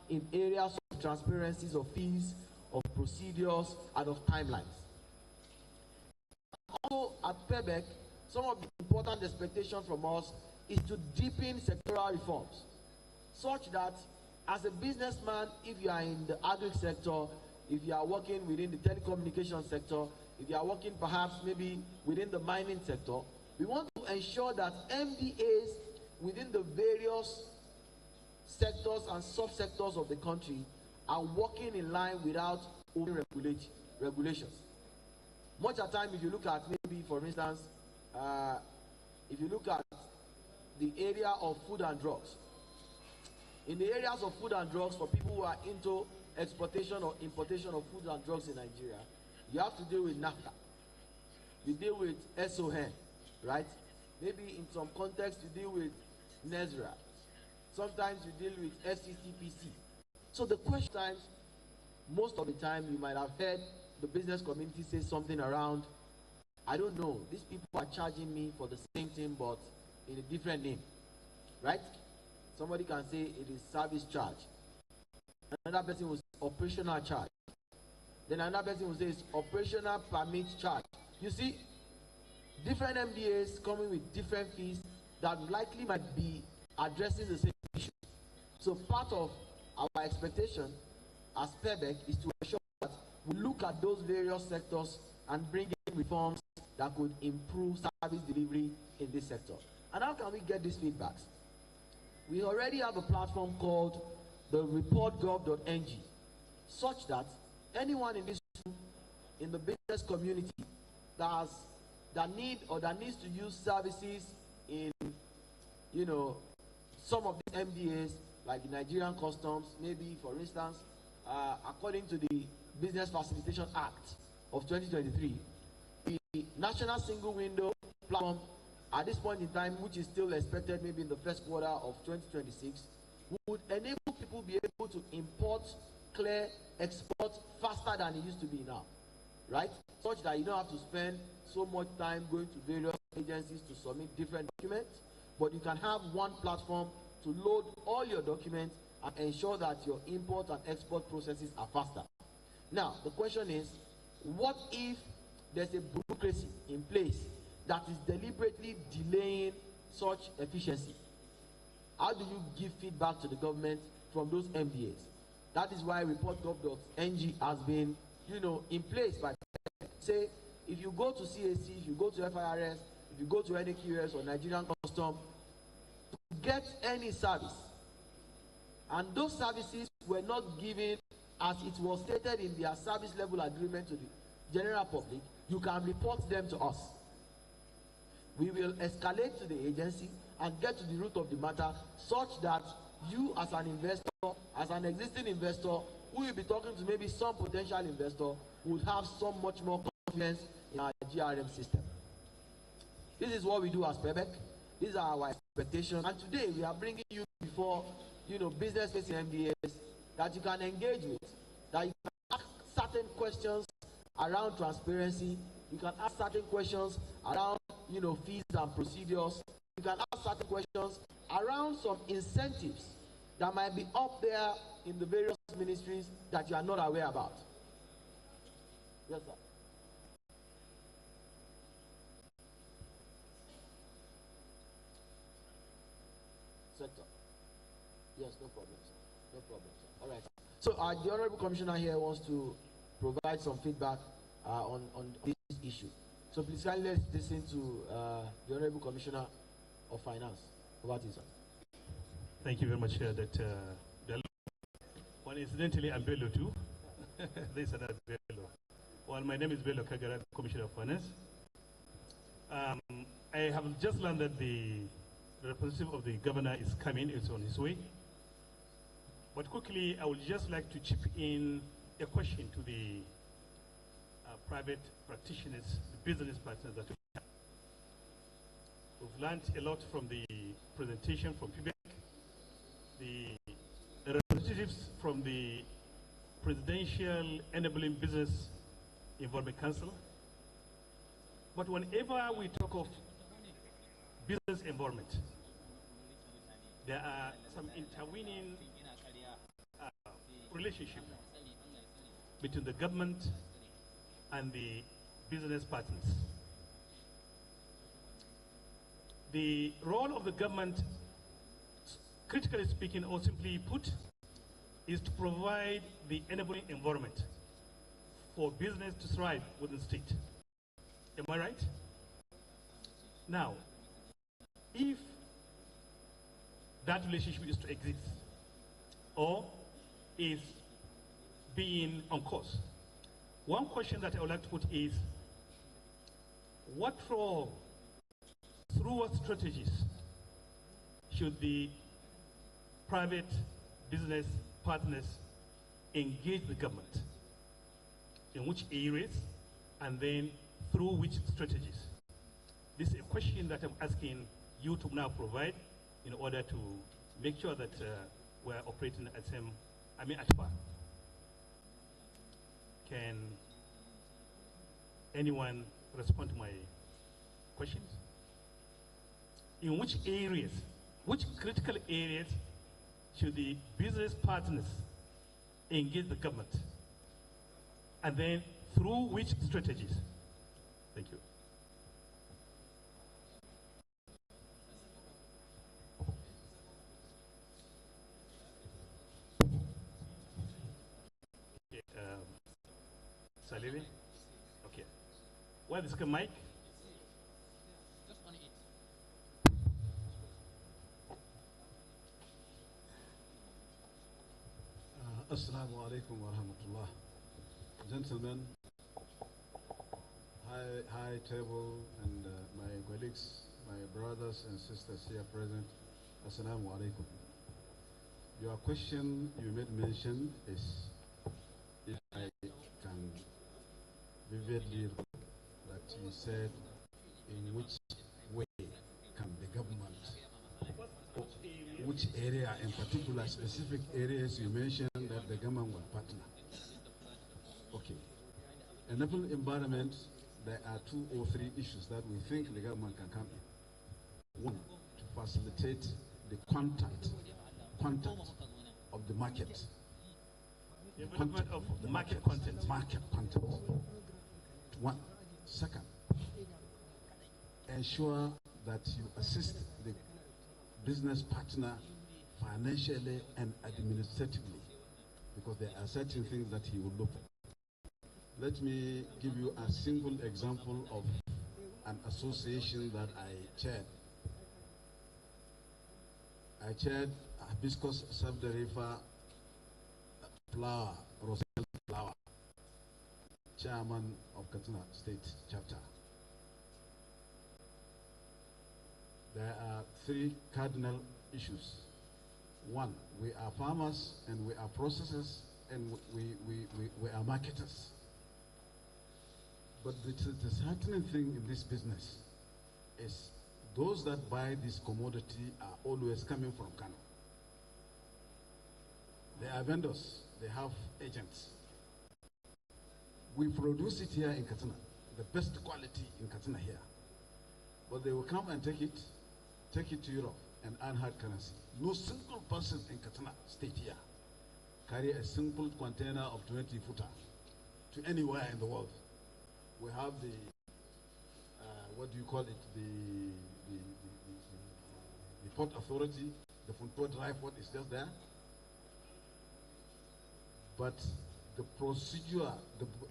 in areas of transparencies of fees, of procedures, and of timelines. Also, at PEBEC, some of the important expectations from us is to deepen sectoral reforms, such that as a businessman, if you are in the agri sector, if you are working within the telecommunication sector, if you are working perhaps maybe within the mining sector, we want to ensure that MDAs within the various sectors and subsectors of the country are working in line without regulations. Much of the time, if you look at maybe, for instance, if you look at the area of food and drugs, in the areas of food and drugs, for people who are into exportation or importation of food and drugs in Nigeria, you have to deal with NAFTA. You deal with SON, right? Maybe in some context you deal with NESRA. Sometimes you deal with FCCPC. So the question times, most of the time you might have heard the business community say something around, I don't know, these people are charging me for the same thing but in a different name, right? Somebody can say it is service charge. Another person will say operational charge. Then another person will say it's operational permit charge. You see, different MDAs coming with different fees that likely might be addressing the same issue. So part of our expectation as PEBEC is to ensure that we look at those various sectors and bring in reforms that could improve service delivery in this sector. And how can we get these feedbacks? We already have a platform called the reportgov.ng, such that anyone in this room, in the business community that needs to use services in, you know, some of these MDAs, like the Nigerian Customs, maybe, for instance, according to the Business Facilitation Act of 2023, the National Single Window Platform, at this point in time, which is still expected maybe in the first quarter of 2026, would enable people be able to import, clear, export faster than it used to be now, right? Such that you don't have to spend so much time going to various agencies to submit different documents, but you can have one platform to load all your documents and ensure that your import and export processes are faster. Now, the question is, what if there's a bureaucracy in place that is deliberately delaying such efficiency? How do you give feedback to the government from those MDAs? That is why reportgov.ng has been, you know, in place by, say, if you go to CAC, if you go to FIRS, if you go to NAQS or Nigerian Custom, to get any service, and those services were not given as it was stated in their service level agreement to the general public, you can report them to us. We will escalate to the agency and get to the root of the matter, such that you as an investor, as an existing investor, who will be talking to maybe some potential investor, would have so much more confidence in our GRM system. This is what we do as PEBEC. These are our expectations. And today we are bringing you before, you know, business-facing MDAs that you can engage with, that you can ask certain questions around transparency. You can ask certain questions around, you know, fees and procedures. You can ask certain questions around some incentives that might be up there in the various ministries that you are not aware about. Yes, sir. Sector. Yes, no problem, sir. No problem, sir. All right. So the Honorable Commissioner here wants to provide some feedback on this issue. So please kindly let's listen to the Honorable Commissioner of Finance. Over to you, sir. Thank you very much, Dr. Bello. Well, incidentally, I'm Bello too. This is Bello. Well, my name is Bello Kagara, Commissioner of Finance. I have just learned that the representative of the governor is coming, it's on his way. But quickly, I would just like to chip in a question to the private practitioners, the business partners that we have. We've learned a lot from the presentation from PBEC, the representatives from the Presidential Enabling Business Involvement Council. But whenever we talk of business involvement, there are some intervening relationship between the government and the business partners. The role of the government, critically speaking, or simply put, is to provide the enabling environment for business to thrive within the state. Am I right? Now, if that relationship is to exist or is being on course, one question that I would like to put is, what role, through what strategies, should the private business partners engage the government? In which areas, and then through which strategies? This is a question that I'm asking you to now provide in order to make sure that we're operating at par. Can anyone respond to my questions? In which areas, which critical areas should the business partners engage the government? And then through which strategies? Thank you. Okay, Salili? Okay. Where is the mic? Assalamu alaikum wa rahmatullah. Gentlemen, high table, and my colleagues, my brothers and sisters here present, Assalamu alaikum. Your question you made mention is, if I can vividly recall that you said, in which way can the government, which area in particular, specific areas you mentioned that the government will partner. Okay. Enable environment, there are 2 or 3 issues that we think the government can come in. One, to facilitate the contact of the market. Development of the market content. Market content. One. Second, ensure that you assist the business partner financially and administratively, because there are certain things that he will look for. Let me give you a single example of an association that I chaired. I chaired Hibiscus Sabdarifa Flower, Roselle Flower, chairman of Katsina State Chapter. There are 3 cardinal issues. One, we are farmers and we are processors and we are marketers. But the certain thing in this business is those that buy this commodity are always coming from Kano. They are vendors, they have agents. We produce it here in Katsina, the best quality in Katsina here. But they will come and take it to Europe and earn hard currency. No single person in Katsina State here carry a simple container of 20 footer to anywhere in the world. We have the, what do you call it, the port authority, the Funtua Drive port is just there. But the procedure,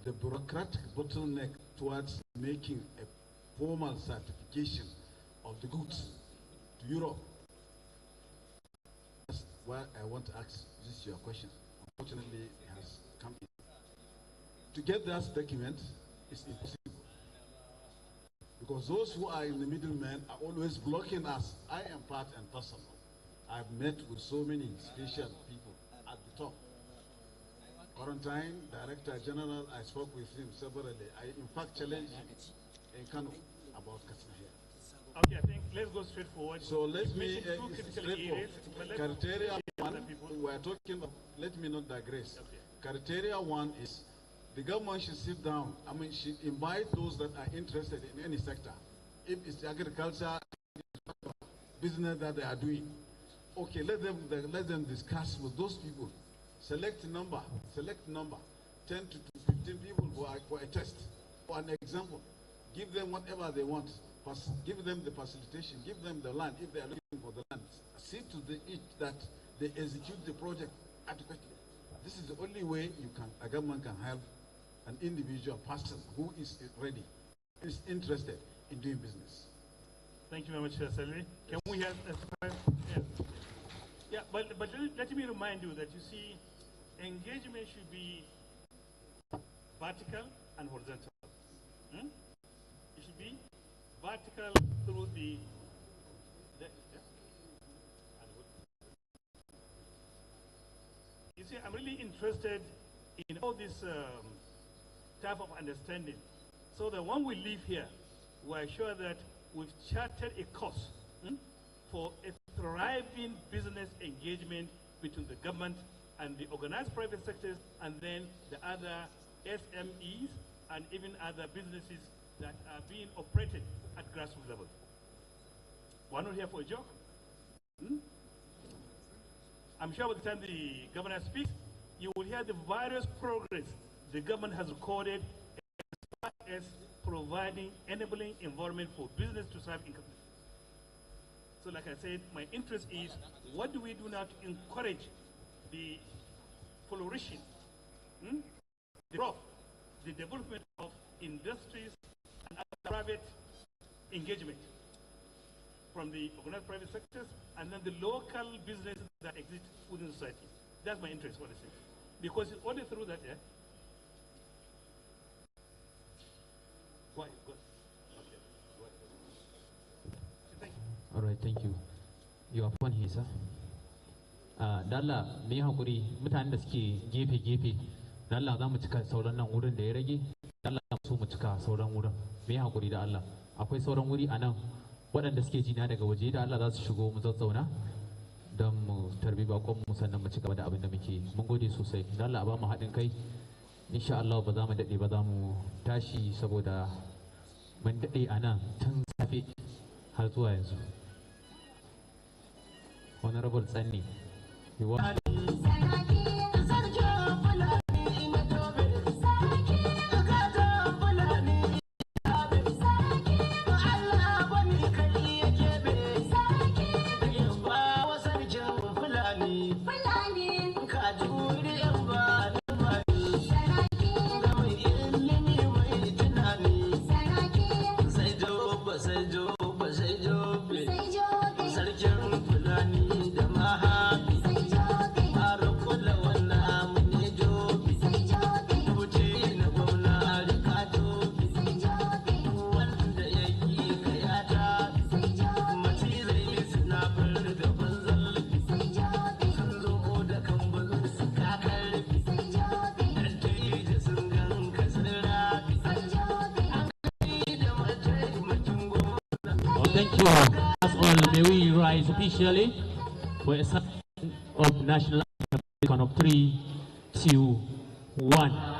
the bureaucratic bottleneck towards making a formal certification of the goods to Europe. That's why I want to ask this your question. Unfortunately, it has come in. To get that document is impossible, because those who are in the middlemen are always blocking us. I am part and parcel. I've met with so many special people at the top. Quarantine Director General, I spoke with him severally. I in fact challenged him in Kano about Katsina here. Okay, I think let's go straight forward. So let me areas, criteria 1, we are talking about, let me not digress. Okay. Criteria 1 is the government should sit down. I mean, should invite those that are interested in any sector. If it's agriculture, business that they are doing, okay, let them discuss with those people select number, 10 to 15 people for a test, for an example. Give them whatever they want. Give them the facilitation, give them the land if they are looking for the land. See to it that they execute the project adequately. This is the only way a government can have an individual person who is ready, is interested in doing business. Thank you very much, Salvi. Can we have yeah, but let me remind you that you see, engagement should be vertical and horizontal. It should be vertical through the you see, I'm really interested in all this type of understanding, so that when we leave here, we're sure that we've charted a course for a thriving business engagement between the government and the organized private sectors, and then the other SMEs and even other businesses that are being operated at grassroots level. We're not here for a joke. I'm sure by the time the governor speaks, you will hear the various progress the government has recorded as far as providing enabling environment for business to thrive in country. So like I said, my interest is, what do we do now to encourage the flourishing, the growth, the development of industries and other private engagement from the organized private sectors and then the local businesses that exist within society. That's my interest, what I say. Because it's only through that, Go ahead. Okay. Go ahead. Thank you. All right, thank you. You are fun here, sir. Dalla, me hakuri mutanen da suke gefe-gefe, Dalla za mu cika sauran nan wurin da ya rage, Dalla so mu cika sauran wurin. Me hakuri da Allah. Akwai sauran wuri a nan waɗanda suke jina daga waje da Allah za su shigo mu zazzauna don mu tarbi bakon mu sannan mu ci gaba da abin da muke. Mun gode sosai. Dalla ba mu haɗin kai. Insha Allah ba za mu daɗe ba, za mu tashi saboda mun daɗe a nan tun safe har zuwa yanzu. Honorable Tsanni. Thank you. As all, may we rise officially for a sign of national anthem of 3, 2, 1.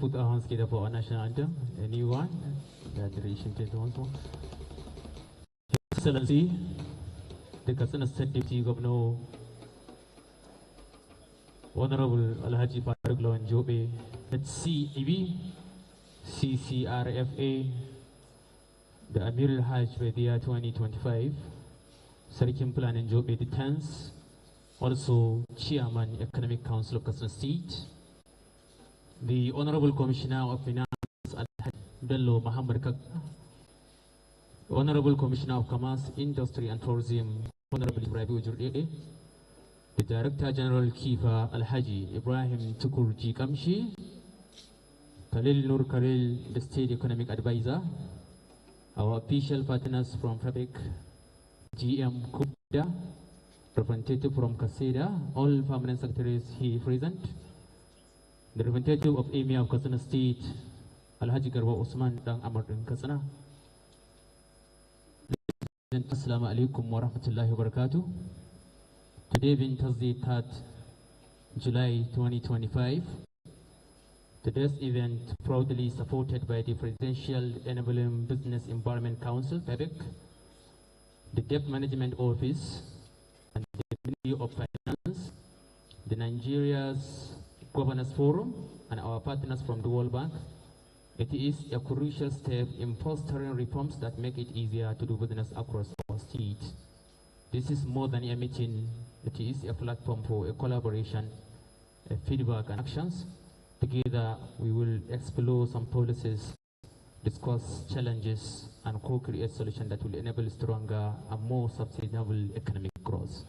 put our hands together for our national anthem. Anyone? The duration takes once more. His Excellency, the Katsina State Deputy Governor, Honorable Alhaji Faruk Lawan Jobe, HCEB, CCRFA, the Amir Al-Hajj Vedia 2025, Sarkin Plan and Jobe the 10th, also Chairman Economic Council of Katsina State, the Honorable Commissioner of Finance Al-Hajj Bello Muhammad Kak, Honorable Commissioner of Commerce, Industry and Tourism, Honorable Ibrahim Ujur, the Director General Kifa Al-Haji Ibrahim Tukur Ji Kamshi, Khalil Nur Khalil, the State Economic Advisor, our official partners from FABIC, GM Kubda, representative from Kaseda, all permanent secretaries here present, the representative of Emir of Katsina State, Al-Haji Garba Usman Dang Amar in Katsina. Assalamu alaikum wa rahmatullahi wa barakatuh. Today being Thursday, 3rd July 2025, today's event proudly supported by the Presidential Enabling Business Environment Council, PEBIC, the Debt Management Office, and the Ministry of Finance, the Nigeria's Governors Forum, and our partners from the World Bank. It is a crucial step in fostering reforms that make it easier to do business across our state. This is more than a meeting. It is a platform for a collaboration, a feedback and actions. Together, we will explore some policies, discuss challenges, and co-create solutions that will enable stronger and more sustainable economic growth.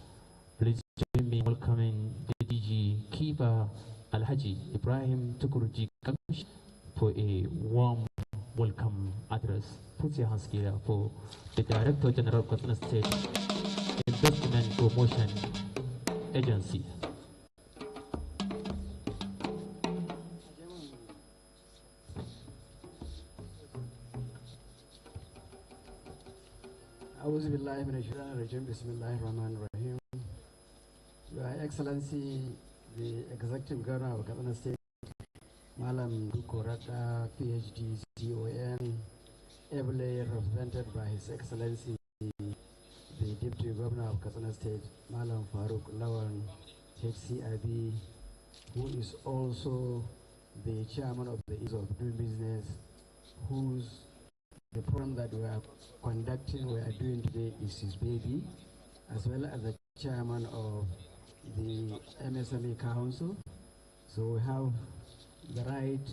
Please join me in welcoming the DG Kifa Al-Haji Ibrahim Tukurji Kamsh for a warm welcome address. Put your hands together for the Director General of Katsina State Investment Promotion Agency. Your Excellency, the Executive Governor of Katsina State, Malam Dukorata, PhD, CON, ably represented by His Excellency, the Deputy Governor of Katsina State, Malam Faruk Lawan, HCIB, who is also the Chairman of the Ease of Doing Business, the program that we are doing today is his baby, as well as the Chairman of the MSME Council. So we have the right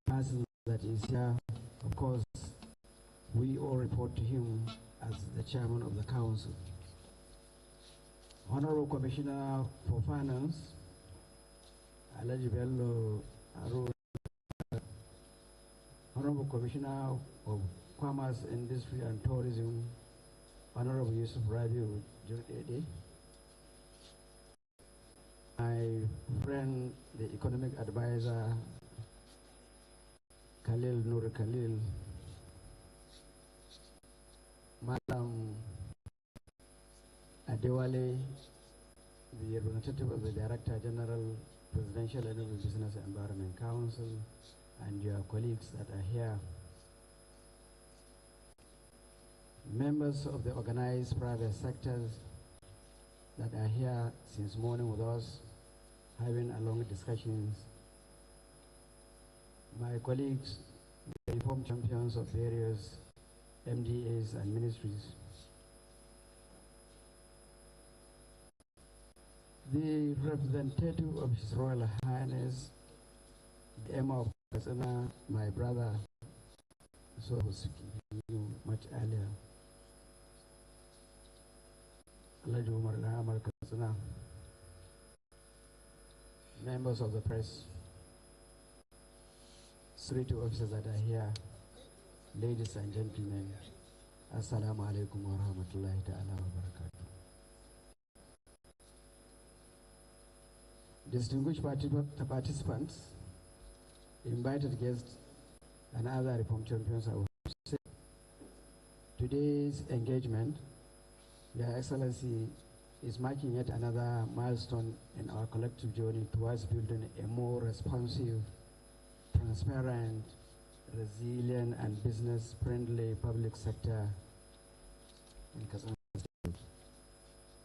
person that is here. Of course, we all report to him as the Chairman of the Council. Honorable Commissioner for Finance, Alhaji Bello Arun, Honorable Commissioner of Commerce, Industry and Tourism, Honorable Yusuf Rabiu Jurdede, my friend, the Economic Advisor, Khalil Nur Khalil, Madam Adewale, the representative of the Director General, Presidential Enabling Business Environment Council, and your colleagues that are here, members of the organized private sectors that are here since morning with us, having a long discussions, my colleagues, the reform champions of various MDAs and ministries, the representative of His Royal Highness, the Emma of Katsina, my brother, so I was speaking to you much earlier, Alhaji Umar Amar Katsina, members of the press, security officers that are here, ladies and gentlemen, Assalamu alaikum wa rahmatullahi ta'ala wa barakatuh. Distinguished participants, invited guests, and other reform champions, I would say, today's engagement, Your Excellency, is marking yet another milestone in our collective journey towards building a more responsive transparent, resilient, and business-friendly public sector in Katsina State.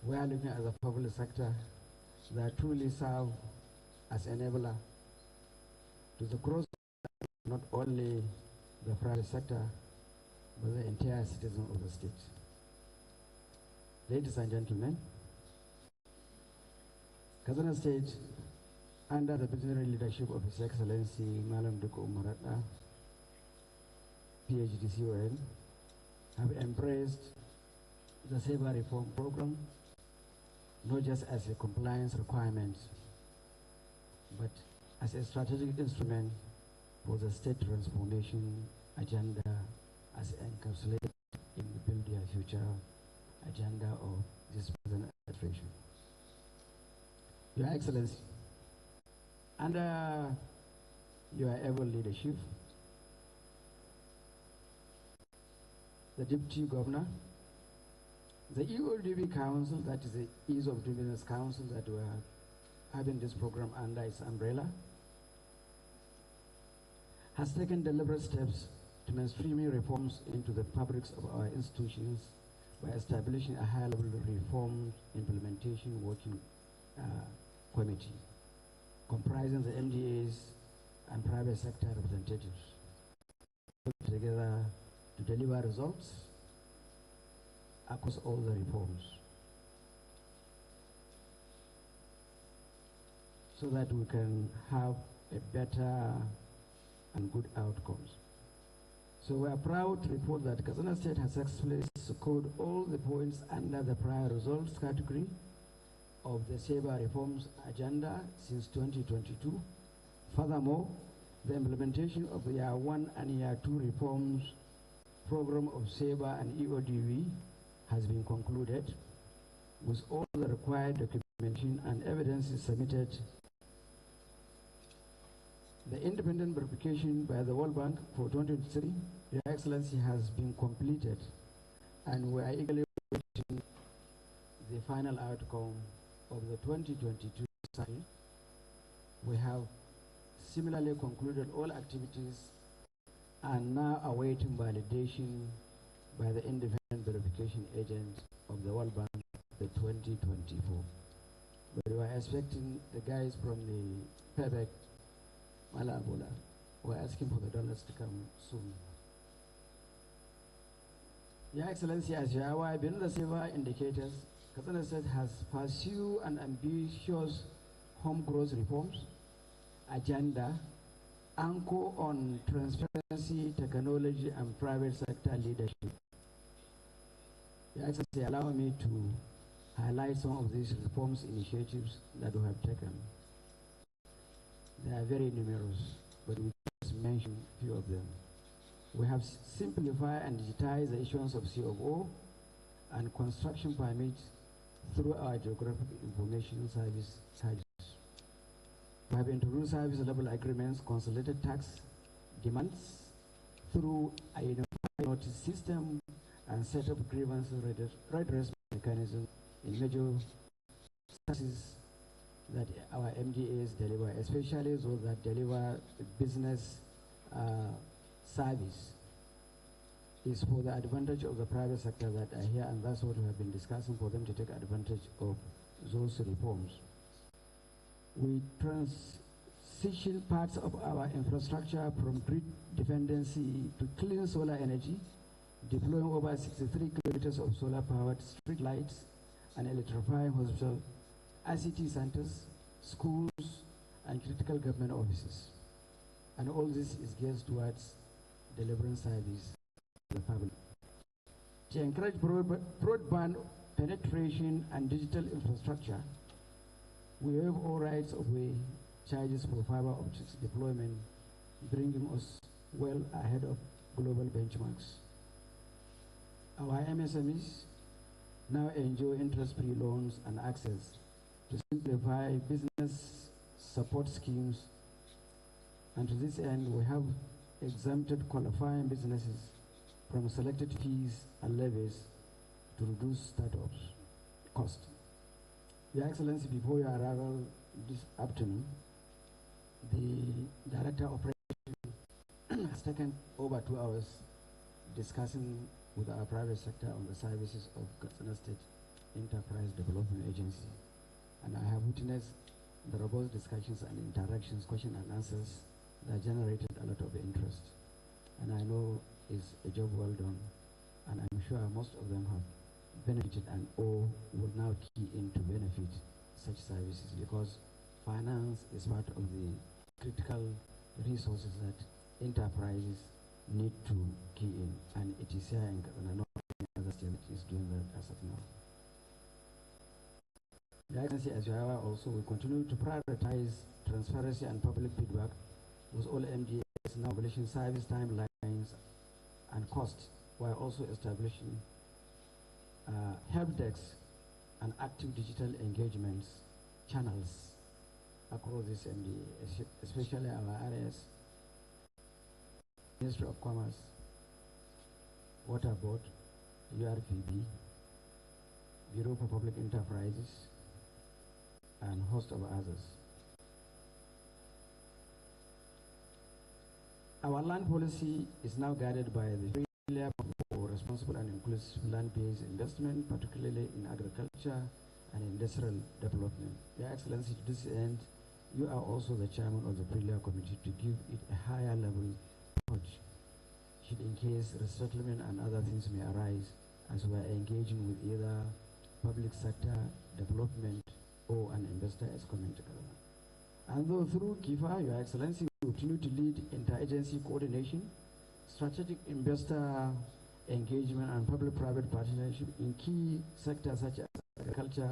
We are looking at the public sector that truly serve as enabler to the growth of not only the private sector, but the entire citizen of the state. Ladies and gentlemen, Katsina State, under the visionary leadership of His Excellency Malam Duku Umarata, PhD CON, have embraced the SEBA reform program, not just as a compliance requirement, but as a strategic instrument for the state transformation agenda as encapsulated in the Build Your Future agenda of this present administration. Your Excellency, under your able leadership, the Deputy Governor, the EODB Council, that is the Ease of Doing Business Council that we are having this program under its umbrella, has taken deliberate steps to mainstreaming reforms into the fabrics of our institutions by establishing a high-level reform implementation working committee comprising the MDAs and private sector representatives together to deliver results across all the reforms so that we can have a better and good outcomes. So we are proud to report that Katsina State has successfully scored all the points under the prior results category of the SEBA reforms agenda since 2022. Furthermore, the implementation of the Year 1 and Year 2 reforms program of SEBA and EODV has been concluded, with all the required documentation and evidence submitted. The independent verification by the World Bank for 2023, Your Excellency, has been completed, and we are eagerly waiting the final outcome of the 2022 cycle. We have similarly concluded all activities and now awaiting validation by the independent verification agent of the World Bank, the 2024. But we are expecting the guys from the PEBEC, Malabola, we're asking for the dollars to come soon. Your Excellency, as you are aware, beyond the SEBA indicators, Katsina State has pursued an ambitious home growth reforms agenda anchored on transparency, technology, and private sector leadership. Your Excellency, allow me to highlight some of these reforms initiatives that we have taken. They are very numerous, but we just mention a few of them. We have simplified and digitized the issuance of COO and construction permits through our geographic information service charges. We have introduced service level agreements, consolidated tax demands through a unified notice system, and set up grievance redress mechanism in major services that our MDAs deliver, especially those that deliver business service, is for the advantage of the private sector that are here, and that's what we have been discussing, for them to take advantage of those reforms. We transition parts of our infrastructure from grid dependency to clean solar energy, deploying over 63 kilometers of solar-powered street lights and electrifying hospital, ICT centers, schools, and critical government offices. And all this is geared towards delivering service to the public. To encourage broadband penetration and digital infrastructure, we waive all rights of way charges for fiber optics deployment, bringing us well ahead of global benchmarks. Our MSMEs now enjoy interest-free loans and access to simplify business support schemes, and to this end we have exempted qualifying businesses from selected fees and levies to reduce startups cost. Your Excellency, before your arrival this afternoon, the Director of Operations has taken over 2 hours discussing with our private sector on the services of Katsina State Enterprise Development Agency. And I have witnessed the robust discussions and interactions, questions and answers that generated a lot of interest. And I know it's a job well done, and I'm sure most of them have benefited and all will now key in to benefit such services, because finance is part of the critical resources that enterprises need to key in, and it is here in Katsina, not any other state that is doing that as of now. The Excellency, as you are aware, also will continue to prioritize transparency and public feedback with all MDAs now publishing service timelines and costs, while also establishing help desks and active digital engagements channels across this MDA, especially our areas, Ministry of Commerce, Water Board, URPB, Bureau for Public Enterprises, and a host of others. Our land policy is now guided by the three-pillar for responsible and inclusive land-based investment, particularly in agriculture and industrial development. Your Excellency, to this end, you are also the chairman of the three-pillar committee to give it a higher level approach, should in case resettlement and other things may arise, as we are engaging with either public sector development or an investor as commented. And though through KIFA, Your Excellency will continue to lead interagency coordination, strategic investor engagement, and public-private partnership in key sectors such as agriculture,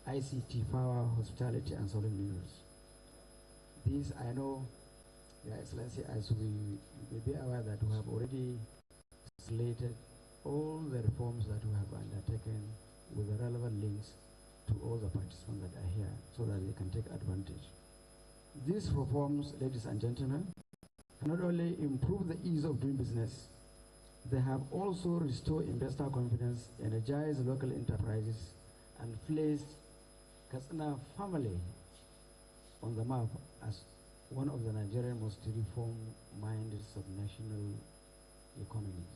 ICT, power, hospitality, and solid minerals. These, I know, Your Excellency, as we may be aware that we have already slated all the reforms that we have undertaken with the relevant links to all the participants that are here so that they can take advantage. These reforms, ladies and gentlemen, not only improve the ease of doing business, they have also restored investor confidence, energized local enterprises, and placed Katsina family on the map as one of the Nigerian most reform-minded subnational economies.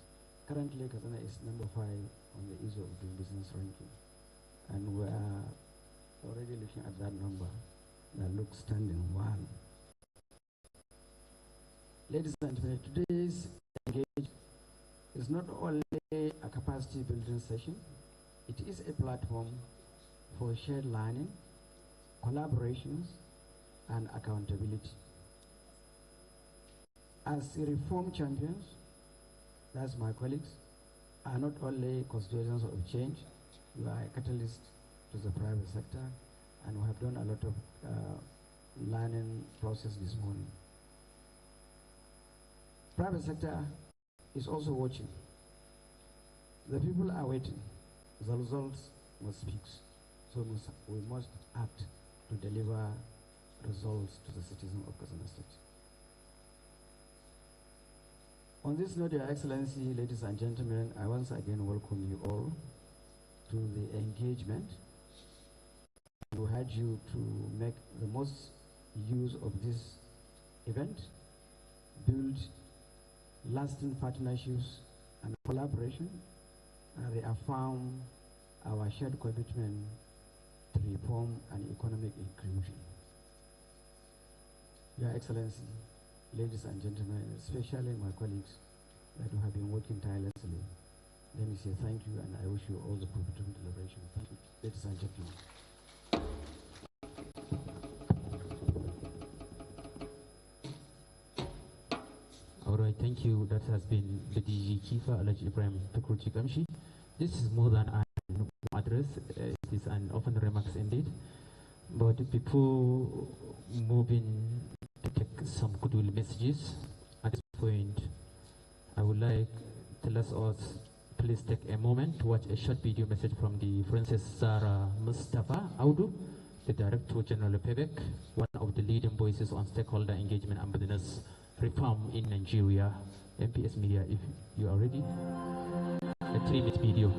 Currently, Katsina is number 5 on the ease of doing business ranking, and we are already looking at that number that looks standing one. Ladies and gentlemen, today's engagement is not only a capacity building session, it is a platform for shared learning, collaborations, and accountability. As reform champions, that's my colleagues, are not only custodians of change, you are a catalyst to the private sector, and we have done a lot of learning process this morning. Private sector is also watching. The people are waiting. The results must speak. So we must act to deliver results to the citizens of Katsina State. On this note, Your Excellency, ladies and gentlemen, I once again welcome you all to the engagement. We urge you to make the most use of this event, build lasting partnerships and collaboration, and reaffirm our shared commitment to reform and economic inclusion. Your Excellency, ladies and gentlemen, especially my colleagues that have been working tirelessly, let me say thank you, and I wish you all the profitable deliberation. Thank you, ladies and gentlemen. All right, thank you. That has been the DG Kifa Alhaji Ibrahim Tukurji Kamshi. This is more than an address, it is an often remarks indeed. But before moving to take some goodwill messages, at this point, I would like to let us please take a moment to watch a short video message from the Princess Sarah Mustafa Audu, the Director General of PEBEC, one of the leading voices on stakeholder engagement and business reform in Nigeria. MPS Media, if you are ready. A 3-minute video.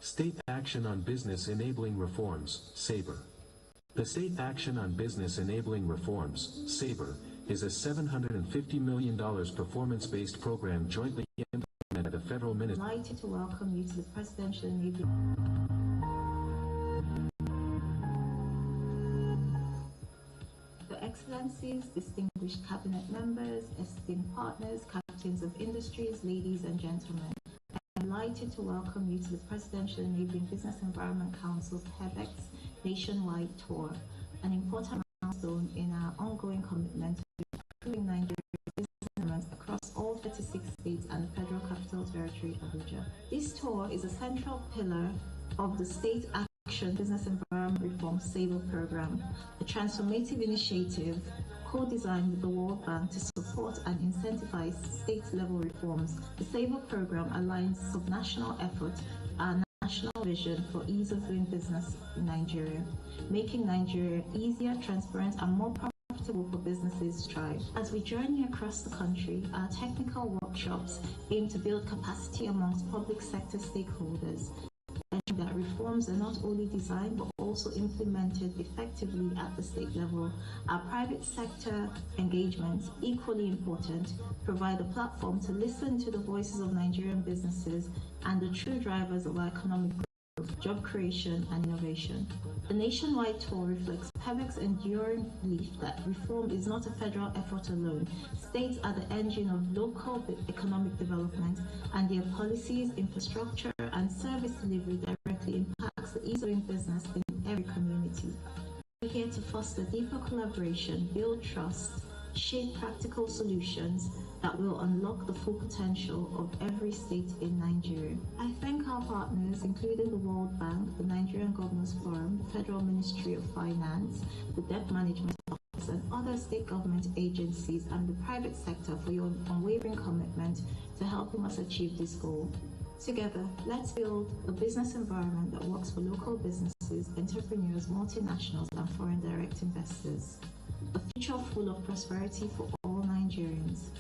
State Action on Business Enabling Reforms, SABRE. The State Action on Business Enabling Reforms, SABRE, is a $750 million performance-based program jointly implemented by the federal ministry. Delighted to welcome you to the Presidential Enabling. Your Excellencies, distinguished cabinet members, esteemed partners, captains of industries, ladies and gentlemen, I'm delighted to welcome you to the Presidential Enabling Business Environment Council Kacdict's nationwide tour, an important milestone in our ongoing commitment to improving Nigeria's business environment across all 36 states and the Federal Capital Territory, Abuja. This tour is a central pillar of the State Action Business Environment Reform SABLE program, a transformative initiative co-designed with the World Bank to support and incentivize state-level reforms. The SABLE program aligns subnational effort and national vision for ease of doing business in Nigeria, making Nigeria easier, transparent, and more profitable for businesses to thrive. As we journey across the country, our technical workshops aim to build capacity amongst public sector stakeholders, ensuring that reforms are not only designed but also implemented effectively at the state level. Our private sector engagements, equally important, provide a platform to listen to the voices of Nigerian businesses and the true drivers of our economic growth, job creation and innovation. The nationwide tour reflects PEBEC's enduring belief that reform is not a federal effort alone. States are the engine of local economic development, and their policies, infrastructure, and service delivery directly impacts the ease of doing business in every community. We're here to foster deeper collaboration, build trust, shape practical solutions that will unlock the full potential of every state in Nigeria. I thank our partners, including the World Bank, the Nigerian Governors Forum, the Federal Ministry of Finance, the Debt Management Office, and other state government agencies and the private sector for your unwavering commitment to helping us achieve this goal. Together, let's build a business environment that works for local businesses, entrepreneurs, multinationals, and foreign direct investors. A future full of prosperity for all Nigerians.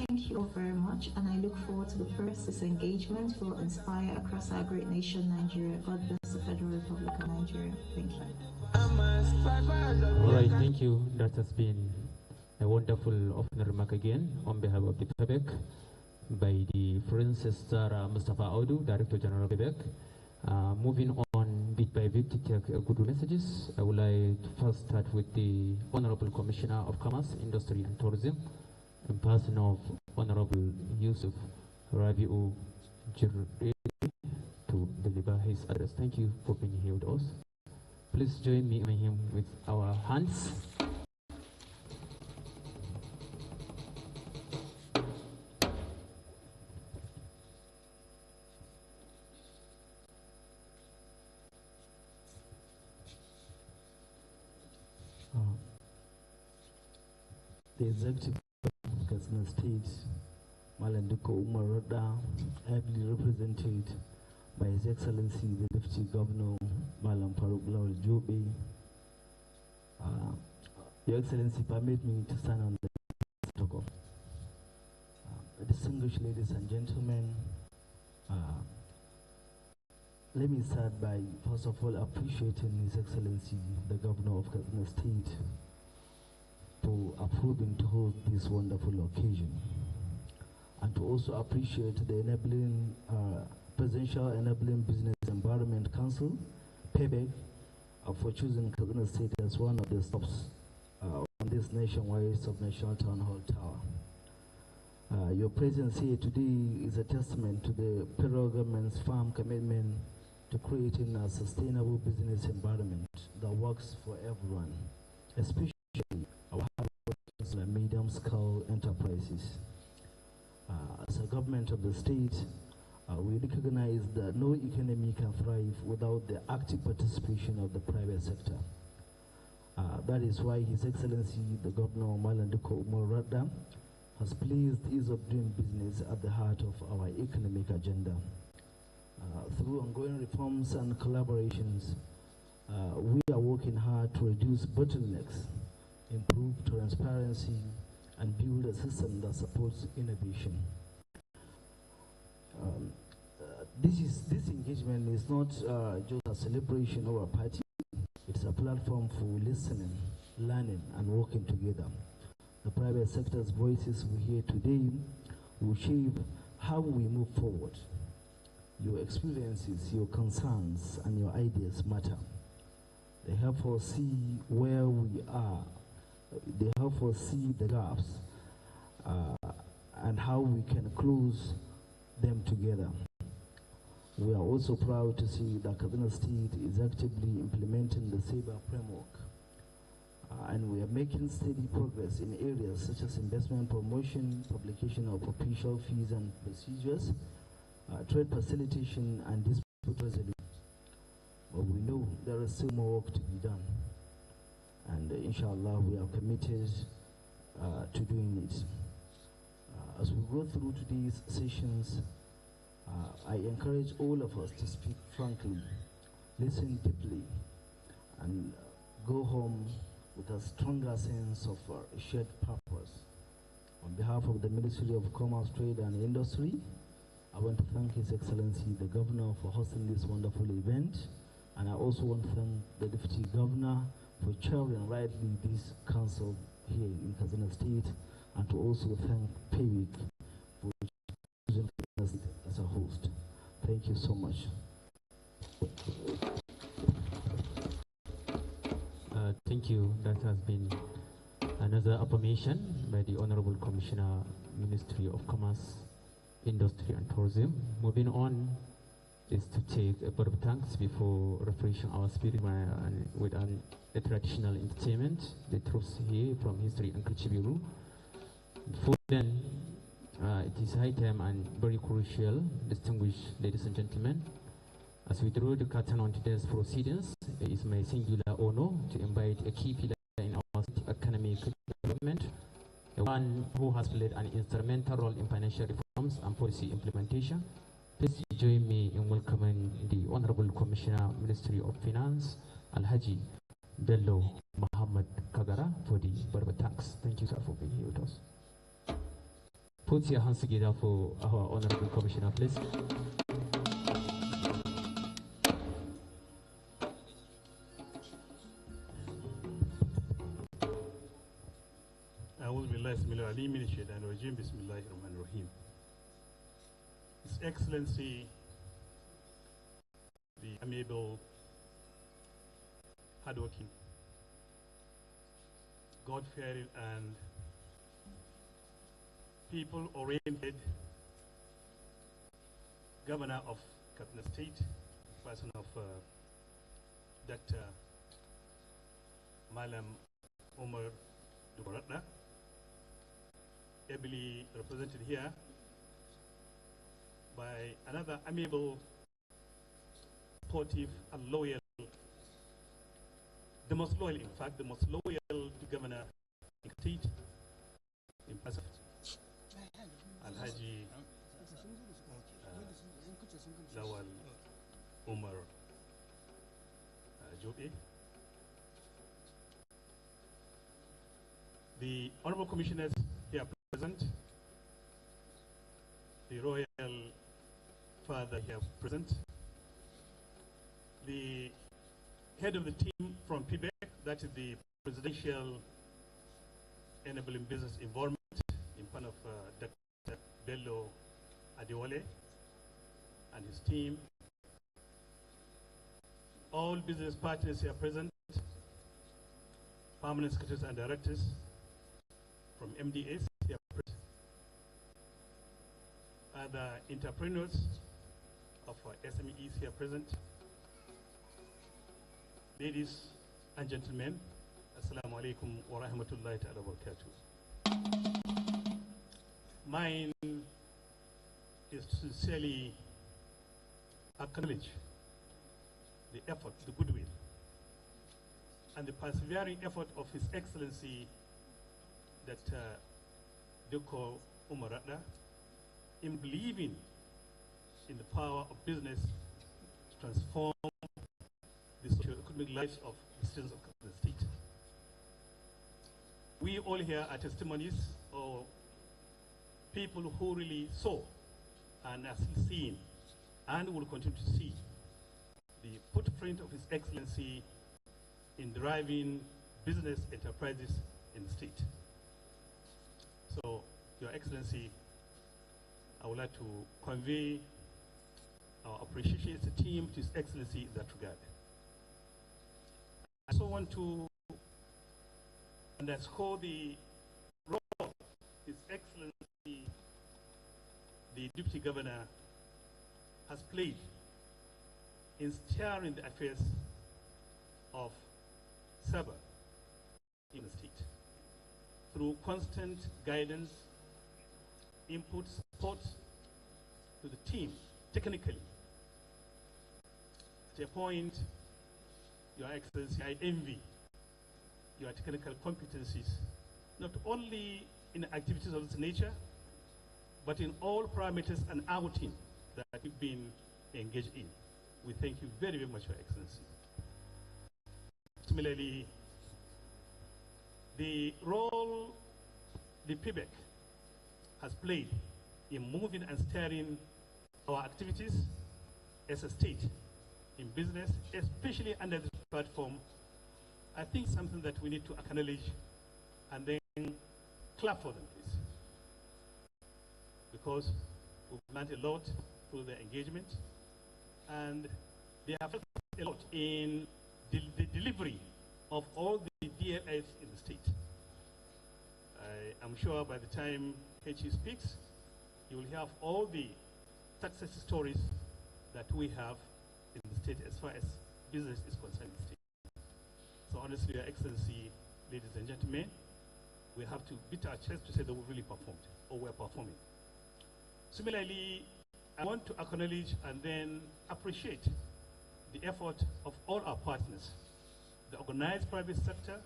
Thank you all very much, and I look forward to the progress this engagement will inspire across our great nation, Nigeria. God bless the Federal Republic of Nigeria. Thank you. All right, thank you. That has been a wonderful opening remark again on behalf of the PEBEC by the Foreign Sister Mustafa Audu, Director General of PEBEC. Moving on bit by bit to take good messages, I would like to first start with the Honorable Commissioner of Commerce, Industry and Tourism, in person of Honorable Yusuf Rabiu Jirri, to deliver his address. Thank you for being here with us. Please join me in him with our hands. The Executive of Katsina State, Malanduko Umar Radda, ably represented by His Excellency the Deputy Governor Malam Faruk Lawal Jobe. Your Excellency, permit me to stand on the protocol. Distinguished ladies and gentlemen, let me start by first of all appreciating His Excellency the Governor of Katsina State to approving to hold this wonderful occasion, and to also appreciate the enabling Presidential Enabling Business Environment Council, PEBEC, for choosing Katsina State as one of the stops on this nationwide subnational town hall tower. Your presence here today is a testament to the federal government's firm commitment to creating a sustainable business environment that works for everyone, especially our hard-working and medium-scale enterprises. As a government of the state, we recognize that no economy can thrive without the active participation of the private sector. That is why His Excellency the Governor Malanduko Umar Radda has placed ease of doing business at the heart of our economic agenda. Through ongoing reforms and collaborations, we are working hard to reduce bottlenecks, improve transparency, and build a system that supports innovation. This engagement is not just a celebration or a party. It's a platform for listening, learning, and working together. the private sector's voices we hear today will shape how we move forward. Your experiences, your concerns, and your ideas matter. They help us see where we are. They help us see the gaps and how we can close them together. We are also proud to see that Kaduna State is actively implementing the SABA framework. And we are making steady progress in areas such as investment promotion, publication of official fees and procedures, trade facilitation, and dispute resolution. But we know there is still more work to be done. And inshallah, we are committed to doing it. As we go through today's sessions, I encourage all of us to speak frankly, listen deeply, and go home with a stronger sense of shared purpose. On behalf of the Ministry of Commerce, Trade and Industry, I want to thank His Excellency the Governor for hosting this wonderful event, and I also want to thank the Deputy Governor for chairing rightly this council here in Kaduna State, and to also thank PAYWIC for choosing Kaduna State as a host. Thank you so much. Thank you. That has been another affirmation by the Honorable Commissioner, Ministry of Commerce, Industry and Tourism. Moving on is to take a vote of thanks before refreshing our spirit with a traditional entertainment, the troops here from History and Kichibiru. Before then, it is high time and very crucial, distinguished ladies and gentlemen, as we draw the curtain on today's proceedings, it is my singular honor to invite a key pillar in our economic development, the one who has played an instrumental role in financial reforms and policy implementation. Please join me in welcoming the Honorable Commissioner, Ministry of Finance, Alhaji Bello Muhammad Kagara, for the vote of thanks. Thank you, sir, for being here with us. Put your hands together for our Honorable Commissioner, please. His Excellency, the amiable, hardworking, God-fearing, and people-oriented Governor of Kaduna State, person of Dr. Malam Omar Dubaratna, ably represented here by another amiable, supportive, and loyal, the most loyal, in fact, the most loyal governor in the state, in person, Alhaji Lawal Umar Jobe. The honorable commissioners here present, the royal father here present, the head of the team from PBEC, that is the Presidential Enabling Business Environment, in front of Dr. Bello Adewale and his team, all business partners here present, permanent secretaries and directors from MDAs here present, other entrepreneurs of SMEs here present, ladies and gentlemen, Assalamu alaikum wa rahmatullahi ta'ala wa barakatuh. Mine is to sincerely acknowledge the effort, the goodwill, and the persevering effort of His Excellency Dr. Doko Umaratna in believing in the power of business to transform the socio-economic lives of the citizens of the state. We all here are testimonies of people who really saw and are still seeing and will continue to see the footprint of His Excellency in driving business enterprises in the state. So, Your Excellency, I would like to convey our appreciation as a team to His Excellency in that regard. I also want to underscore the role His Excellency, the Deputy Governor, has played in steering the affairs of Sabah in the state through constant guidance, input, support to the team technically. At a point, Your Excellency, I envy your technical competencies, not only in activities of this nature, but in all parameters and outing that you've been engaged in. We thank you very, very much, Your Excellency. Similarly, the role the PBEC has played in moving and steering our activities as a state in business, especially under this platform, I think something that we need to acknowledge and then clap for them, please. Because we've learned a lot through their engagement, and they have helped a lot in the delivery of all the DLS in the state. I'm sure by the time HE speaks, you will have all the success stories that we have in the state as far as business is concerned in the state. So honestly, Your Excellency, ladies and gentlemen, we have to beat our chest to say that we really performed, or we're performing. Similarly, I want to acknowledge and then appreciate the effort of all our partners, the organized private sector,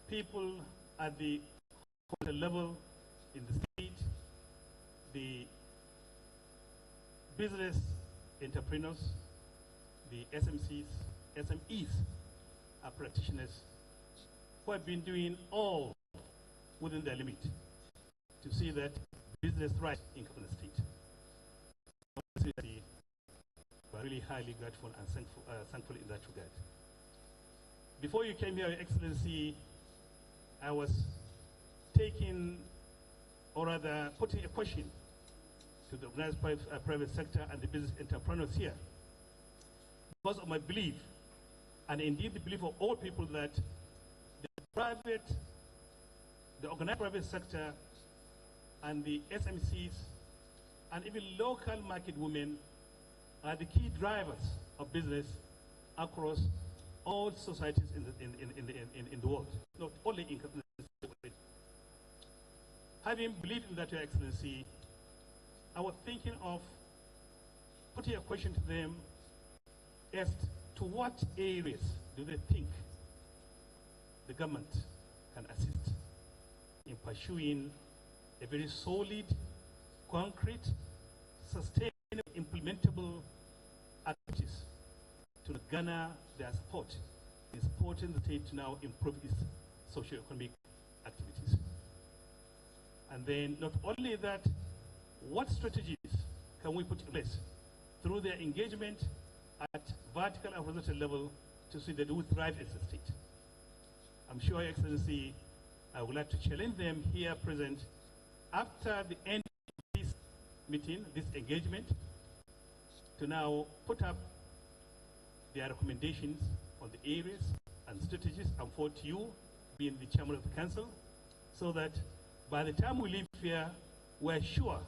people at the level in the state, the business entrepreneurs, the SMEs, our practitioners, who have been doing all within their limit to see that business thrives in Kaduna State. We are really highly grateful and thankful in that regard. Before you came here, Your Excellency, I was taking, or rather putting a question to the organized private sector and the business entrepreneurs here, because of my belief, and indeed the belief of all people, that the organized private sector and the SMCs and even local market women are the key drivers of business across all societies in the world, not only in Kaduna. Having believed in that, Your Excellency, I was thinking of putting a question to them as to what areas do they think the government can assist in pursuing a very solid, concrete, sustainable, implementable activities to garner their support in supporting the state to now improve its socio-economic activities. And then not only that, what strategies can we put in place through their engagement at vertical and horizontal level to see that we thrive as a state? I'm sure, Your Excellency, I would like to challenge them here present after the end of this meeting, this engagement, to now put up their recommendations on the areas and strategies and forward to you, being the chairman of the council, so that by the time we leave here, we're sure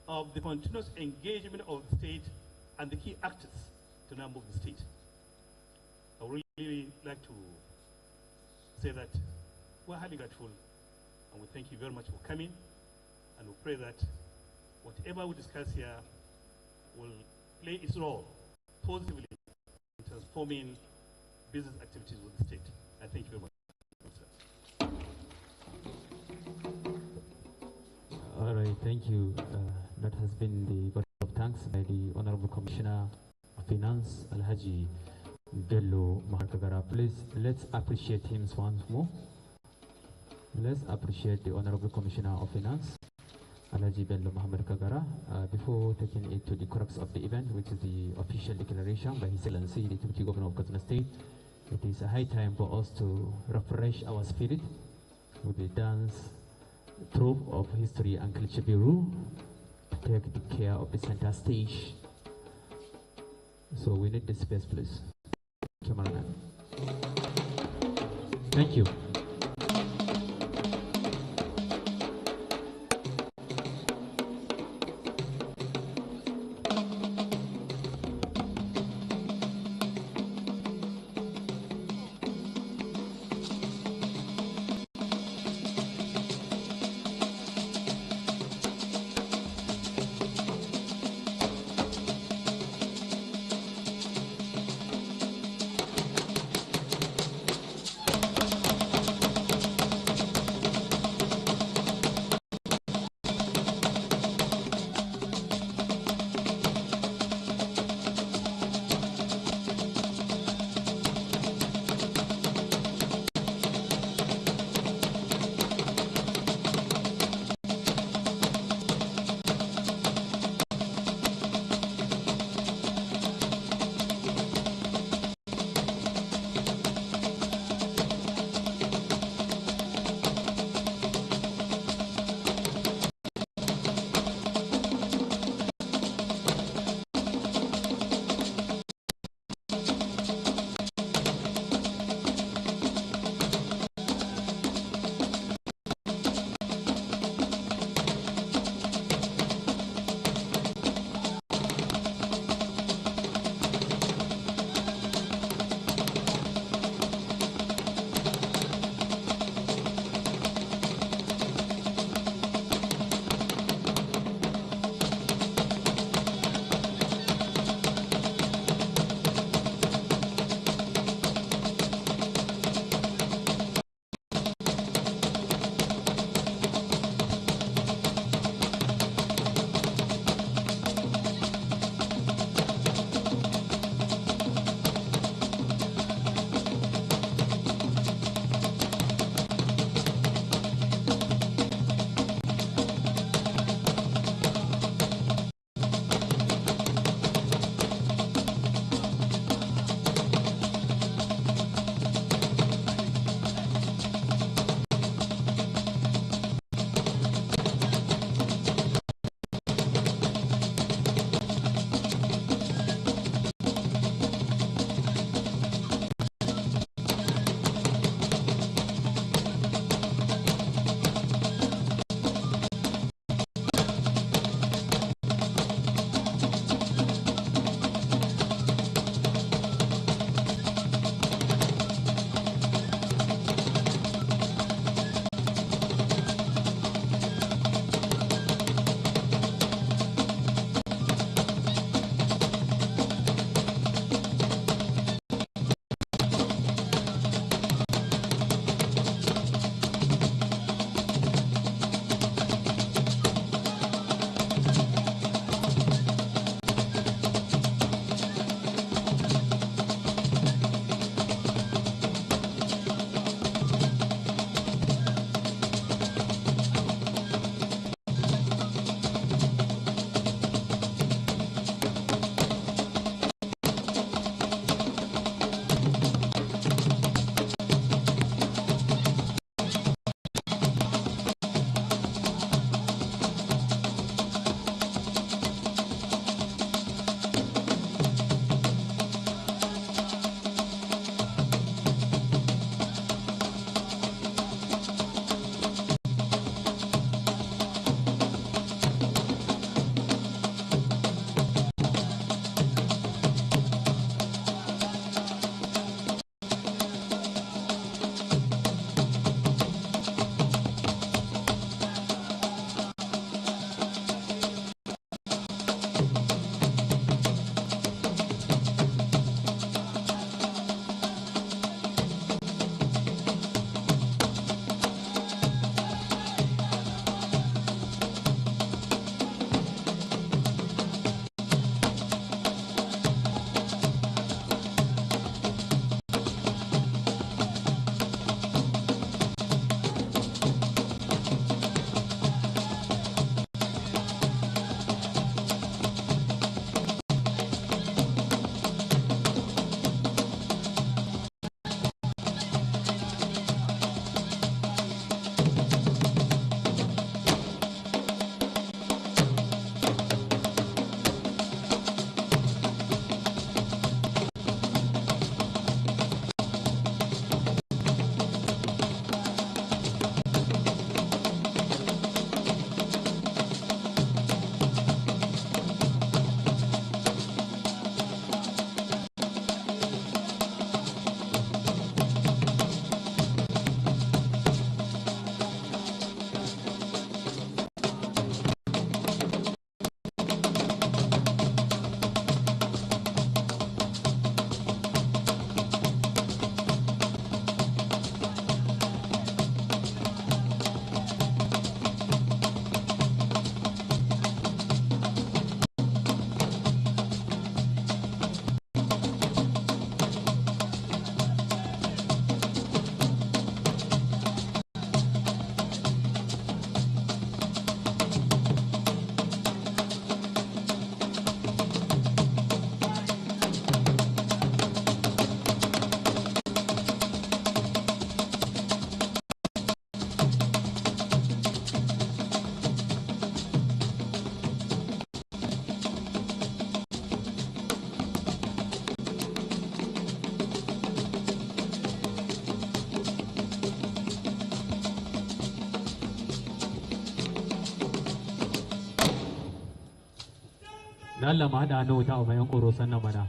of the continuous engagement of the state and the key actors to now move the state. I would really like to say that we're highly grateful, and we thank you very much for coming, and we pray that whatever we discuss here will play its role positively in transforming business activities with the state. I thank you very much. All right, thank you. That has been the vote of thanks by the Honorable Commissioner of Finance, Alhaji Bello Maharkagara. Please, let's appreciate him once more. Let's appreciate the Honorable Commissioner of Finance, Alhaji Bello Muhammad Kagara. Before taking it to the crux of the event, which is the official declaration by His Excellency, the Deputy Governor of Kaduna State, it is a high time for us to refresh our spirit with the dance Troupe of History and Culture Bureau to take the care of the center stage. So we need the space, please. Cameraman. Thank you. da Allah ma haɗa hannu ta umayen koro sannan mana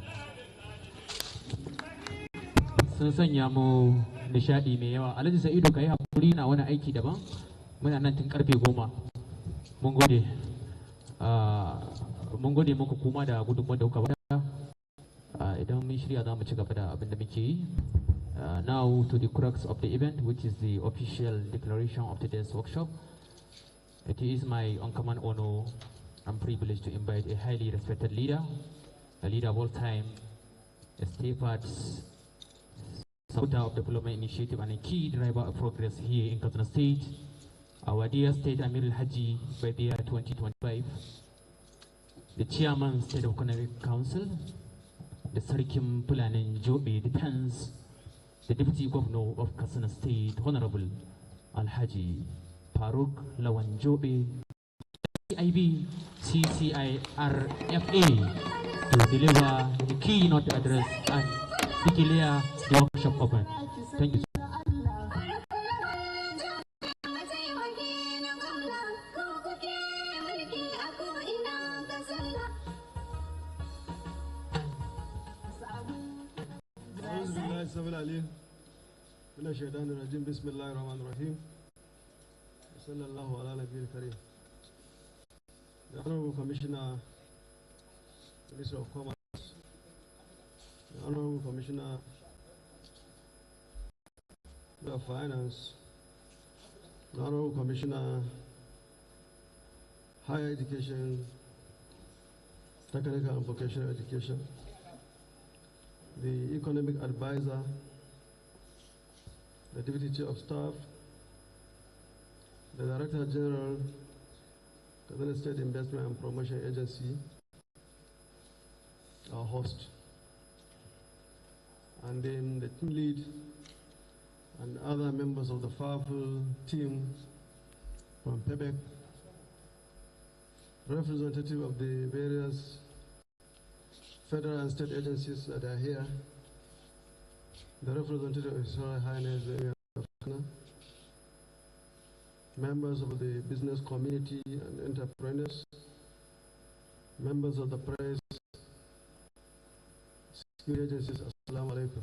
sun sanya mu nishaɗi mai yawa. Alhaji Sa'idu ka yi haƙuri na wani aiki daban, muna nan tun karfe 10. Mun gode. Mun gode muku kuma da gudunmuwar da kuka bada. Idan mun shirya za mu ci gaba da abin da muke yi. Now to the crux of the event, which is the official declaration of today's workshop. It is my uncommon honor and privilege to invite a highly respected leader, a leader of all time, a steadfast supporter of development initiative and a key driver of progress here in Katsina State, our dear State Amir Al-Haji by the year 2025, the Chairman State of Economic Council, the Sarkim Pulanin Jobe Depends, the Deputy Governor of Katsina State, Honorable Al-Haji Farooq Lawan Jobe, CIB CCIRFA, to deliver the keynote address and declare the workshop open. Thank you. من الشيطان الرجيم بسم الله الرحمن الرحيم صلى الله على نبي الكريم. The Honorable Commissioner, Minister of Commerce, the Honorable Commissioner of Finance, the Honorable Commissioner, Higher Education, Technical and Vocational Education, the Economic Advisor, the Deputy Chief of Staff, the Director General, Katsina State Investment and Promotion Agency, our host, and then the team lead and other members of the powerful team from PEBEC, representative of the various federal and state agencies that are here, the representative of His Royal Highness the Emir of Ghana, members of the business community and entrepreneurs, members of the press, security agencies, Assalamu alaikum.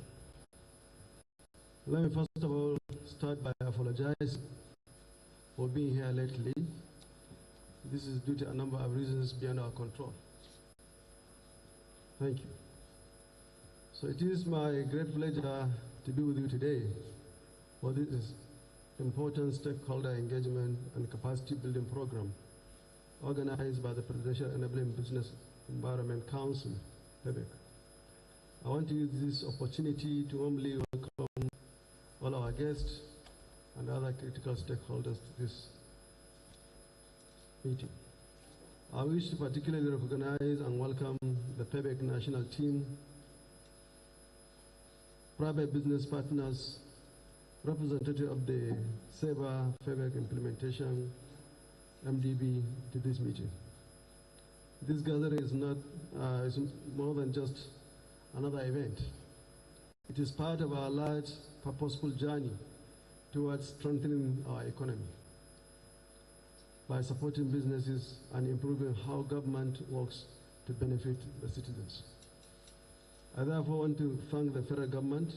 Let me first of all start by apologizing for being here lately. This is due to a number of reasons beyond our control. Thank you. So it is my great pleasure to be with you today for this important stakeholder engagement and capacity building program organized by the Presidential Enabling Business Environment Council, PEBEC. I want to use this opportunity to warmly welcome all our guests and other critical stakeholders to this meeting. I wish to particularly recognize and welcome the PEBEC national team, private business partners, representative of the SEBA PEBEC implementation, MDB, to this meeting. This gathering is is more than just another event. It is part of our large purposeful journey towards strengthening our economy by supporting businesses and improving how government works to benefit the citizens. I therefore want to thank the federal government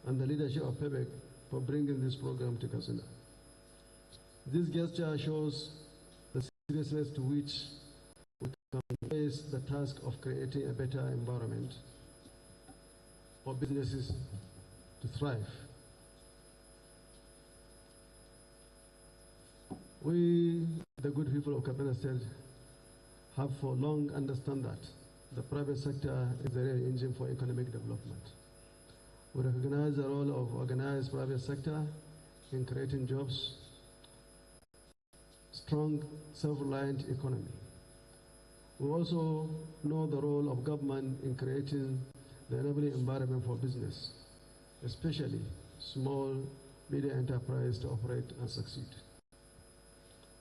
and the leadership of PEBEC for bringing this program to Katsina. This gesture shows the seriousness to which we can face the task of creating a better environment for businesses to thrive. We, the good people of Katsina State, have for long understood that the private sector is the real engine for economic development. We recognize the role of organized private sector in creating jobs, strong, self-reliant economy. We also know the role of government in creating the enabling environment for business, especially small, medium enterprise to operate and succeed.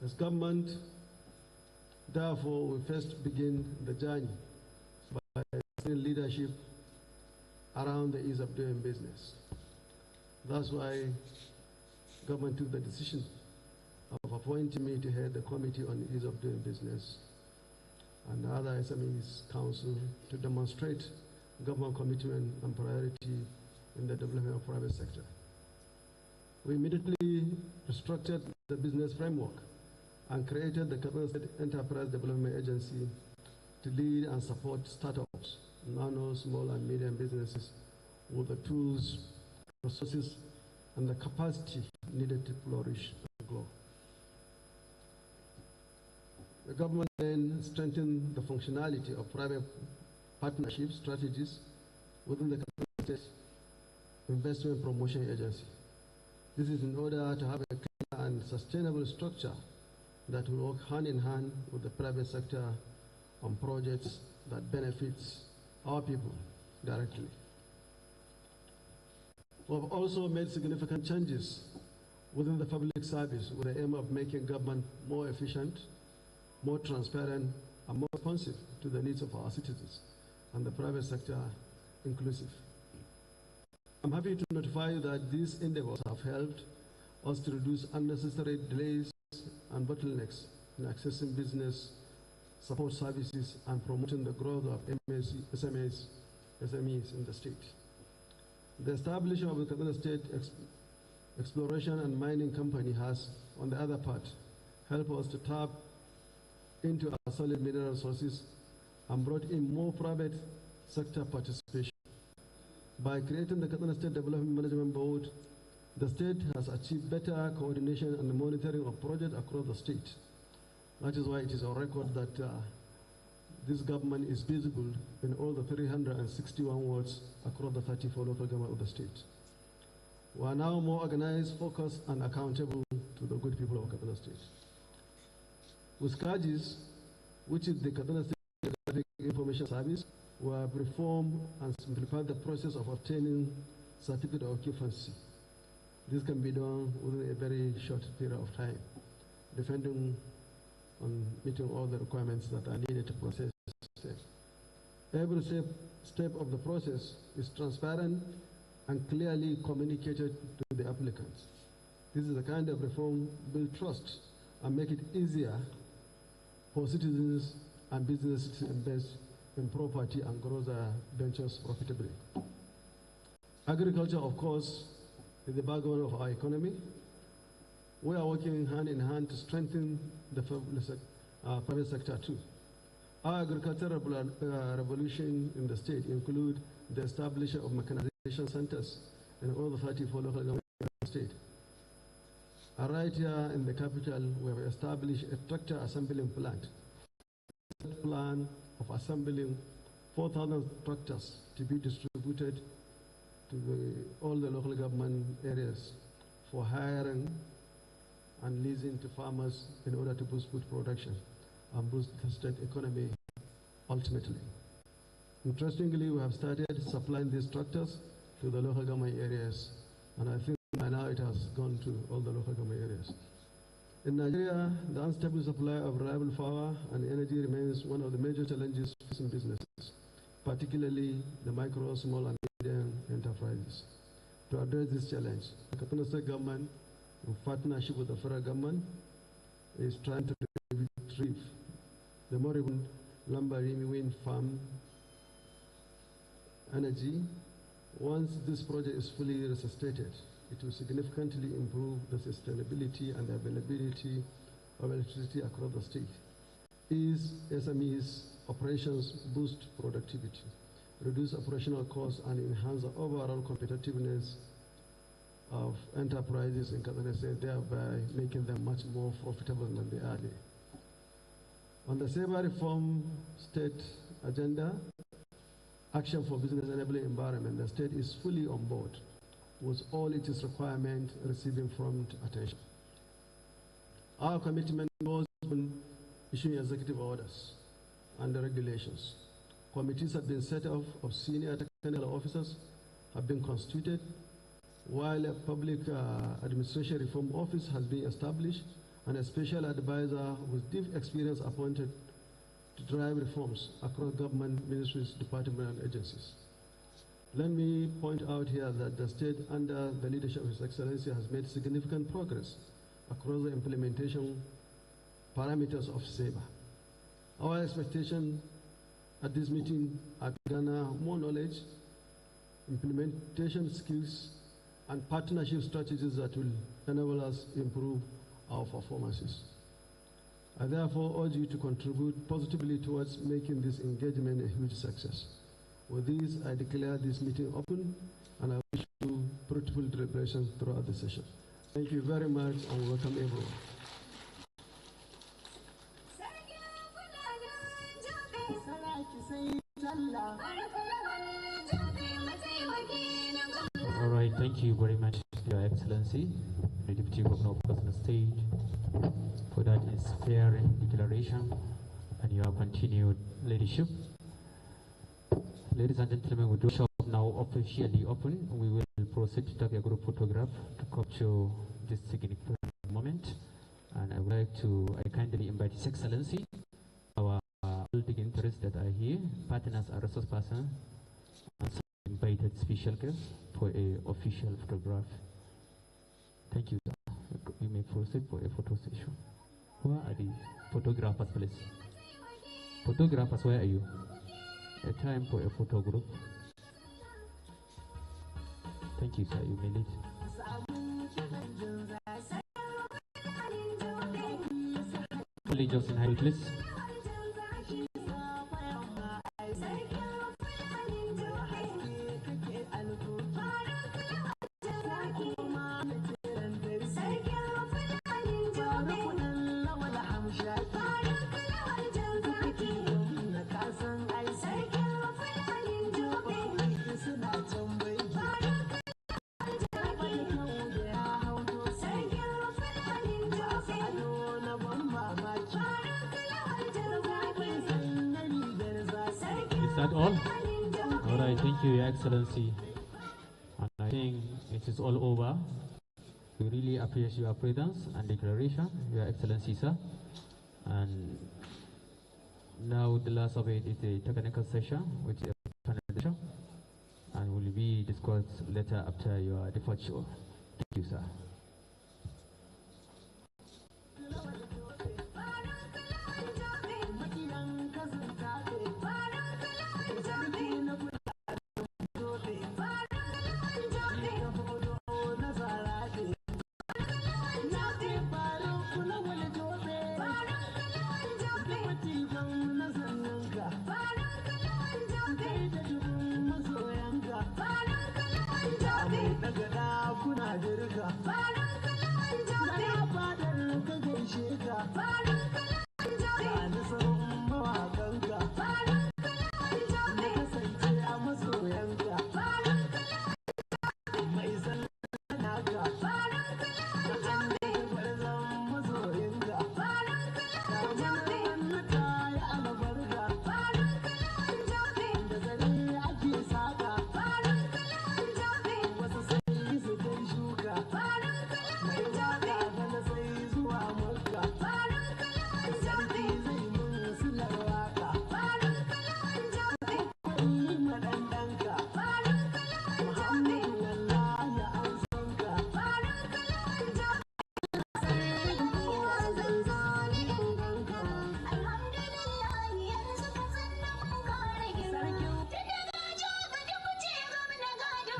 As government, therefore, we first begin the journey by leadership around the ease of doing business. That's why government took the decision of appointing me to head the Committee on Ease of Doing Business, and other SMEs Council to demonstrate government commitment and priority in the development of private sector. We immediately restructured the business framework and created the Kaduna State Enterprise Development Agency to lead and support startups, nano, small, and medium businesses with the tools, resources, and the capacity needed to flourish and grow. The government then strengthened the functionality of private partnership strategies within the State Investment Promotion Agency. This is in order to have a clear and sustainable structure that will work hand in hand with the private sector on projects that benefits our people directly. We have also made significant changes within the public service with the aim of making government more efficient, more transparent, and more responsive to the needs of our citizens, and the private sector inclusive. I'm happy to notify you that these endeavors have helped us to reduce unnecessary delays and bottlenecks in accessing business support services and promoting the growth of SMEs in the state. The establishment of the Kaduna State Exploration and Mining Company has, on the other part, helped us to tap into our solid mineral resources and brought in more private sector participation. By creating the Kaduna State Development Management Board, the state has achieved better coordination and monitoring of projects across the state. That is why it is on record that this government is visible in all the 361 wards across the 34 local government of the state. We are now more organized, focused, and accountable to the good people of Kaduna State. With Kacdict, which is the Kaduna State Geographic Information Service, we have reformed and simplified the process of obtaining certificate of occupancy. This can be done within a very short period of time, depending on meeting all the requirements that are needed to process. Every step of the process is transparent and clearly communicated to the applicants. This is the kind of reform build trust and make it easier for citizens and businesses to invest in property and grow their ventures profitably. Agriculture, of course, is the backbone of our economy. We are working hand in hand to strengthen the private sector too. Our agricultural revolution in the state include the establishment of mechanization centers in all the 34 local governments in the state. Right here in the capital, we have established a tractor assembling plant. Plan of assembling 4,000 tractors to be distributed to all the local government areas for hiring and leasing to farmers in order to boost food production and boost the state economy ultimately. Interestingly, we have started supplying these tractors to the local government areas, and I think by now it has gone to all the local government areas. In Nigeria, the unstable supply of reliable power and energy remains one of the major challenges facing businesses, particularly the micro, small, and medium enterprises. To address this challenge, the Kaduna State government, in partnership with the federal government, is trying to retrieve the moribund Lambarini wind farm energy. Once this project is fully resuscitated, it will significantly improve the sustainability and the availability of electricity across the state. Ease SMEs operations, boost productivity, reduce operational costs, and enhance the overall competitiveness of enterprises in Kaduna State, thereby making them much more profitable than they are today. On the SEBA reform state agenda, action for business enabling environment, the state is fully on board with all its requirements receiving prompt attention. Our commitment goes on issuing executive orders and regulations. Committees have been set up of senior technical officers have been constituted, while a public administration reform office has been established and a special advisor with deep experience appointed to drive reforms across government ministries, departments, and agencies. Let me point out here that the state, under the leadership of His Excellency, has made significant progress across the implementation parameters of SEBA. Our expectation at this meeting are to garner more knowledge, implementation skills, and partnership strategies that will enable us to improve our performances. I therefore urge you to contribute positively towards making this engagement a huge success. With this, I declare this meeting open, and I wish you fruitful deliberations throughout the session. Thank you very much, and welcome everyone. All right, thank you very much, Your Excellency, the Deputy Governor of Kacdict State, for that inspiring declaration and your continued leadership. Ladies and gentlemen, with the workshop now officially open, we will proceed to take a group photograph to capture this significant moment. And I would like to kindly invite His Excellency, our all dignitaries that are here, partners and resource persons, and some invited special guests for a official photograph. Thank you, sir. You may proceed for a photo session. Where are the photographers, please? Photographers, where are you? A time for a photo group. Thank you, sir. You may lead. Please, Justin, hi, please. Is that all? All right, thank you, Your Excellency. And I think it is all over. We really appreciate your presence and declaration, Your Excellency, sir. And now the last of it is the technical session, which is a panel discussion, and will be discussed later after your departure. Thank you, sir.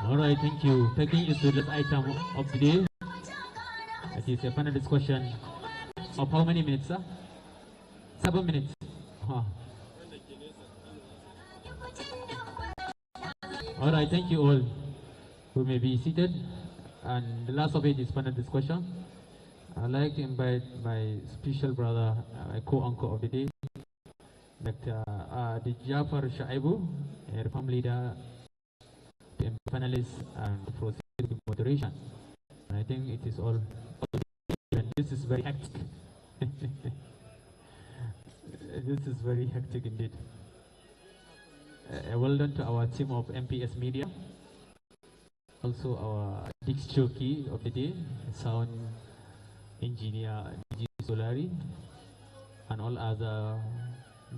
All right, thank you. Taking us to the item of the day. It is a panel discussion of how many minutes, sir? 7 minutes. Huh. All right, thank you all. We may be seated. And the last of it is panel discussion. I'd like to invite my special brother, my co-uncle of the day, Dr. Jafar Shaibu, a farm leader, the panelists, and proceed with moderation. And I think it is all and this is very hectic. This is very hectic indeed. Well done to our team of MPS Media, also our Dix Jockey of the day, sound engineer G. Solari, and all other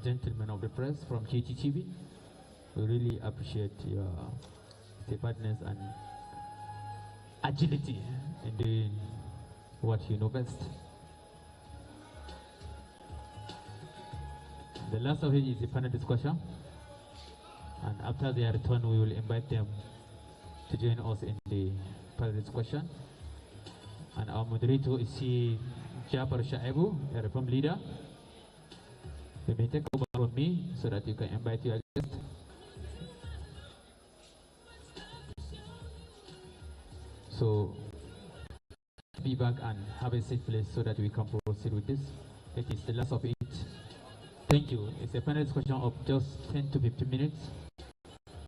gentlemen of the press from KTTV. We really appreciate your steadfastness and agility in doing what you know best. The last of it is the panel discussion. And after their return, we will invite them to join us in the panel discussion. And our moderator is Jafar Shaibu, a reform leader. You may take over from me so that you can invite your guest. So be back and have a safe place so that we can proceed with this. It is the last of it. Thank you. It's a panel discussion of just 10 to 15 minutes.